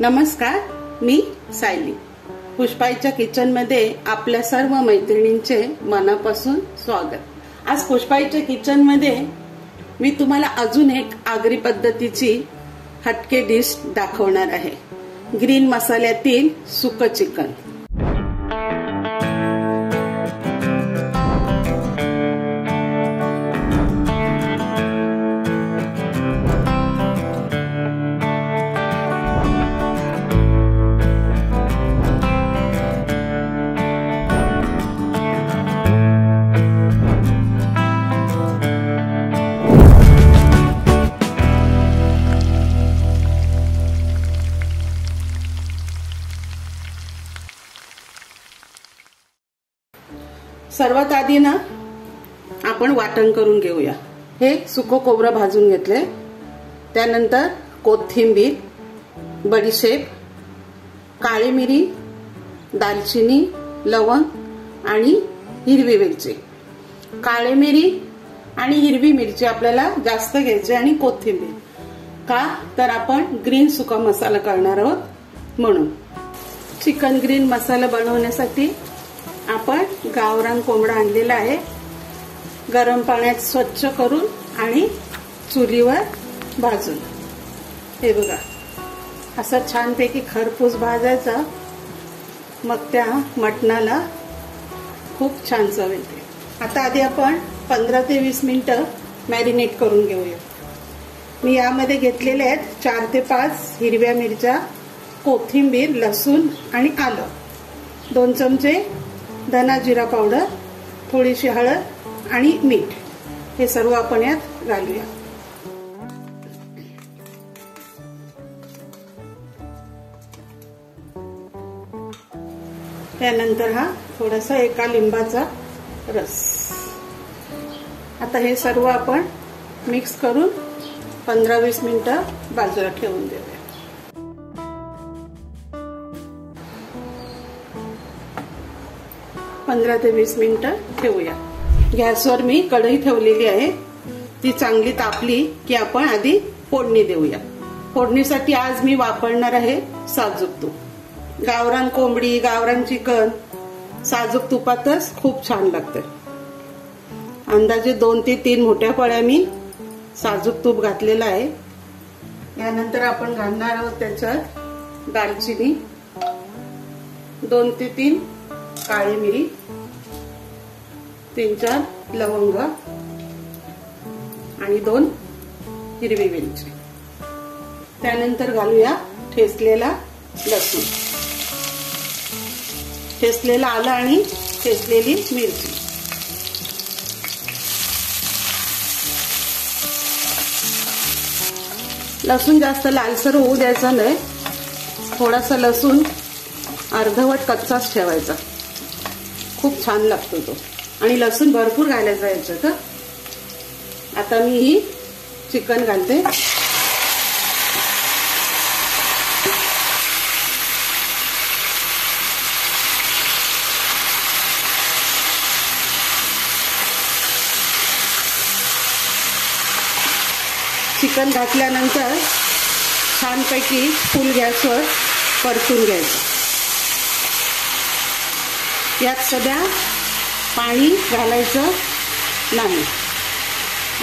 नमस्कार, मी सायली. पुष्पाईच्या किचन मध्ये आपल्या सर्व मैत्रिणींचे मनापासून स्वागत. आज पुष्पाईच्या किचन मध्ये मी तुम्हाला अजून एक आगरी पद्धतीची हटके डिश दाखवणार आहे. ग्रीन मसाल्यातील सुकं चिकन. सर्वात आधी ना आपण वाटण करून घेऊया. हे सुकं खोबरं भाजून घेतले, त्यानंतर कोथिंबीर, बडीशेप, काळी मिरी, दालचिनी, लवंग आणि हिरवी मिरची. काळी मिरी आणि हिरवी मिरची आपल्याला जास्त घ्यायची आणि कोथिंबीर, का तर आपण ग्रीन सुका मसाला करणार आहोत म्हणून. चिकन ग्रीन मसाला बनवण्यासाठी आपण गावरान कोंबडा आणलेला आहे. गरम पाण्यात स्वच्छ करून आणि चुलीवर भाजून. हे बघा, असं छानपैकी खरपूस भाजायचा, मग त्या मटणाला खूप छान चव येते. आता आधी आपण 15 ते 20 मिनिटं मॅरिनेट करून घेऊया. मी यामध्ये घेतलेले आहेत 4 ते 5 हिरव्या मिरच्या, कोथिंबीर, लसूण आणि आलं, 2 चमचे धना जिरा पावडर, थोडीशी हळद आणि मीठ. हे सर्व आपण यात घालूया. त्यानंतर हा थोडासा एका लिंबाचा रस. आता हे सर्व आपण मिक्स करून 15-20 मिनिटं बाजूला ठेवून देऊया. 15 ते 20 मिनिटं ठेवूया. गॅसवर मी कढई ठेवलेली आहे, ती चांगली तापली की आपण आधी फोडणी देऊया. फोडणीसाठी आज मी वापरणार आहे साजूक तूप. गावरान कोंबडी, गावरान चिकन साजूक तुपातच खूप छान लागते. अंदाजे 2 ते 3 मोठ्या पळ्या मी साजूक तूप घातलेलं आहे. यानंतर आपण घालणार आहोत त्याच्यात दालचिनी, 2 ते 3 काळी मिरी, 3-4 लवंग आणि 2 हिरवी मिरची. त्यानंतर घालूया ठेचलेला लसूण, ठेचलेला आलं आणि ठेचलेली मिरची. लसूण जास्त लालसर होऊ द्यायचा नाही, थोडासा लसूण अर्धवट कच्चाच ठेवायचा, खूप छान लागतो तो. आणि लसूण भरपूर घालायचा याच्यात. आता मी ही चिकन घालते. चिकन घातल्यानंतर छानपैकी फुल गॅसवर परतून घ्यायचं. यात सध्या पाणी घालायचं नाही.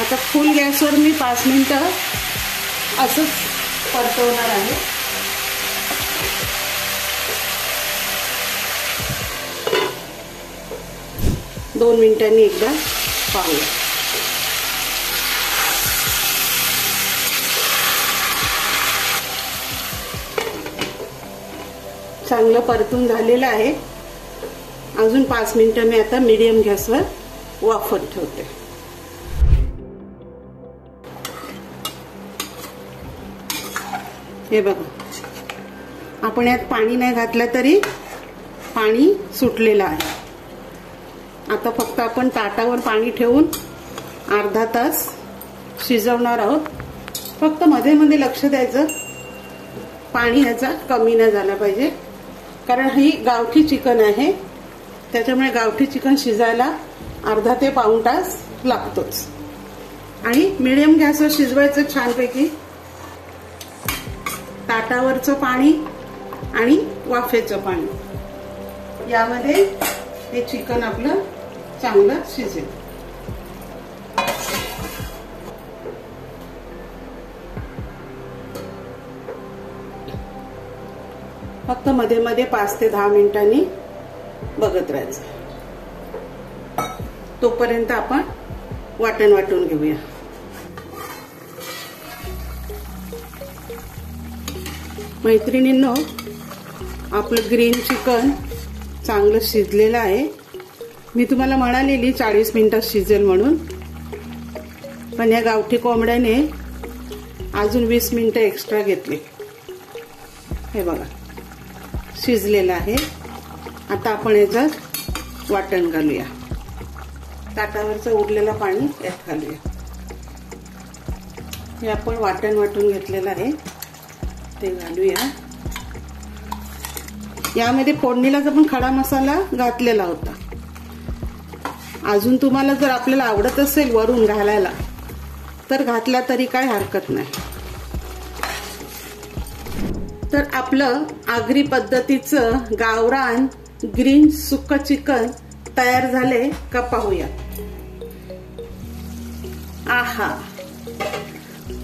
आता फुल गॅसवर मी 5 मिनिटं असंच परतवणार आहे. दोन मिनिटांनी एकदा पाहूया. चांगलं परतून झालेलं आहे. अजून 5 मिनिटं मी आता मीडियम गॅसवर वाफत ठेवते. हे बघा, आपण यात पाणी नाही घातलं तरी पाणी सुटलेलं आहे. आता फक्त आपण ताटावर पाणी ठेवून अर्धा तास शिजवणार आहोत. फक्त मध्ये मध्ये लक्ष द्यायचं, पाणी ह्याचा कमी नाही झाला पाहिजे, कारण ही गावठी चिकन आहे, त्याच्यामुळे गावठी चिकन शिजायला अर्धा ते पाऊण तास लागतोच. आणि मीडियम गॅसवर शिजवायचं छानपैकी. ताटावरचं पाणी आणि वाफेचं पाणी यामध्ये हे चिकन आपलं चांगलं शिजेल. फक्त मध्ये मध्ये 5 ते 10 मिनिटांनी बघत राहायचं. तोपर्यंत आपण वाटण वाटून घेऊया. मैत्रिणींनो, आपलं ग्रीन चिकन चांगलं शिजलेलं आहे. मी तुम्हाला म्हणालेली 40 मिनिटात शिजेल म्हणून, पण या गावठी कोंबड्याने अजून 20 मिनिटं एक्स्ट्रा घेतले. हे बघा शिजलेलं आहे. आता आपण याच्यात वाटण घालूया. ताटावरचं उरलेलं पाणी यात घालूया. हे आपण वाटण वाटून घेतलेलं आहे ते घालूया. यामध्ये फोडणीलाच आपण खडा मसाला घातलेला होता. अजून तुम्हाला जर आपल्याला आवडत असेल वरून घालायला तर घातला तरी काय हरकत नाही. तर आपलं आगरी पद्धतीचं गावरान ग्रीन सुक्क चिकन तयार झाले का पाहूया. आहा,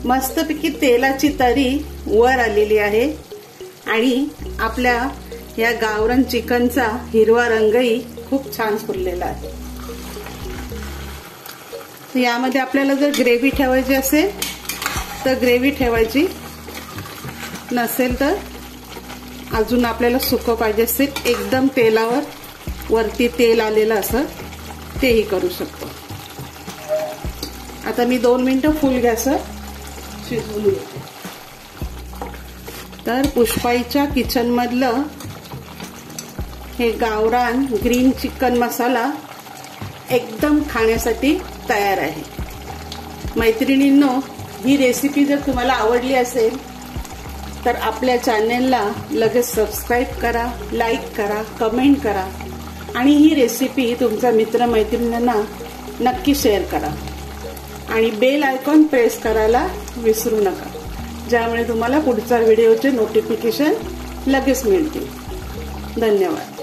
मस्तपैकी तेलाची तरी वर आलेली आहे आणि आपल्या या गावरान चिकनचा हिरवा रंगही खूप छान फुललेला आहे. यामध्ये आपल्याला जर ग्रेव्ही ठेवायची असेल तर ग्रेव्ही ठेवायची, नसेल तर अजून आपल्याला सुकं पाहिजे असेल एकदम तेलावर वरती तेल आलेलं असं तेही करू शकतो. आता मी 2 मिनिटं फुल गॅसवर शिजवून घेते. तर पुष्पाईच्या किचन मधलं हे गावरान ग्रीन चिकन मसाला एकदम खाण्यासाठी तयार आहे. मैत्रिणींनो, ही रेसिपी जर तुम्हाला आवडली असेल तर आपल्या चॅनेलला लगेच सबस्क्राईब करा, लाईक करा, कमेंट करा आणि ही रेसिपी तुमच्या मित्रमैत्रिणींना नक्की शेअर करा आणि बेल आयकॉन प्रेस करायला विसरू नका, ज्यामुळे तुम्हाला पुढच्या व्हिडिओचे नोटिफिकेशन लगेच मिळतील. धन्यवाद.